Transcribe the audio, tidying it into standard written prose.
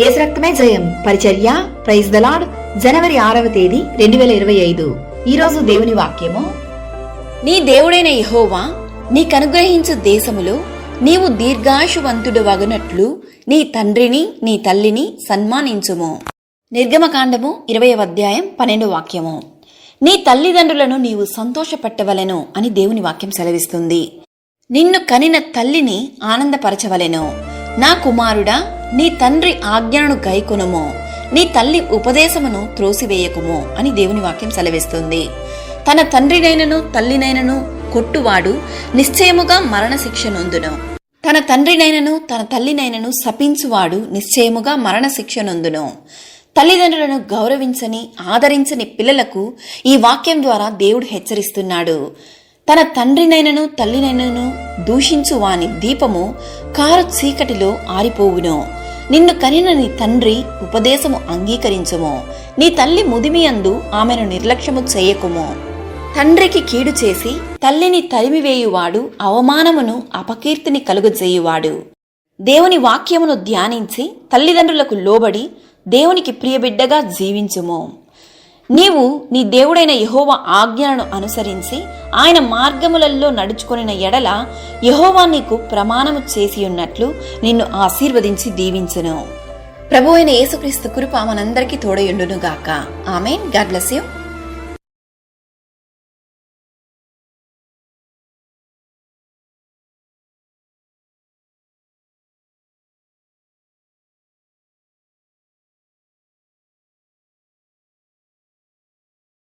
యేసు రక్తమే జయం పరిచర్య ప్రైజ్ ద లార్డ్ జనవరి 6వ తేదీ 2025. ఈ రోజు దేవుని వాక్యము, నీ దేవుడైన యెహోవా నీకనుగ్రహించు దేశములో నీవు దీర్ఘాయువంతుడు వగునట్లు నీ తండ్రిని నీ తల్లిని సన్మానించుము. నిర్గమకాండము 20వ అధ్యాయం 12వ వాక్యము. నీ తల్లిదండ్రులను నీవు సంతోషపెట్టవలెను అని దేవుని వాక్యం సెలవిస్తుంది. నిన్ను కనిన తల్లిని ఆనందపరచవలెను. నా కుమారుడా, నీ తండ్రి ఆజ్ఞను గైకొనుము, నీ తల్లి ఉపదేశమును త్రోసివేయకుము అని దేవుని వాక్యం సెలవిస్తుంది. తన తండ్రినైనను తల్లినైనను కొట్టువాడు నిశ్చయముగా మరణశిక్ష నొందును. తన తండ్రినైనను తన తల్లినైనను శపించువాడు నిశ్చయముగా మరణశిక్ష నొందును. తల్లిదండ్రులను గౌరవించని ఆదరించని పిల్లలకు ఈ వాక్యం ద్వారా దేవుడు హెచ్చరిస్తున్నాడు. తన తండ్రినైనను తల్లినైనను దూషించు వాని దీపము కారు చీకటిలో ఆరిపోవును. నిన్ను కనిన నీ తండ్రి ఉపదేశము అంగీకరించుము. నీ తల్లి ముదిమియందు ఆమెను నిర్లక్ష్యము చేయకుము. తండ్రికి కీడు చేసి తల్లిని తరిమివేయువాడు అవమానమును అపకీర్తిని కలుగజేయువాడు. దేవుని వాక్యమును ధ్యానించి తల్లిదండ్రులకు లోబడి దేవునికి ప్రియబిడ్డగా జీవించుము. నీవు నీ దేవుడైన యెహోవా ఆజ్ఞలను అనుసరించి ఆయన మార్గములలో నడుచుకొనిన ఎడల యెహోవా నీకు ప్రమాణము చేసి ఉన్నట్లు నిన్ను ఆశీర్వదించి దీవించును. ప్రభువైన యేసుక్రీస్తు కృప మనందరికీ తోడయుండును గాక. ఆమేన్. God bless you.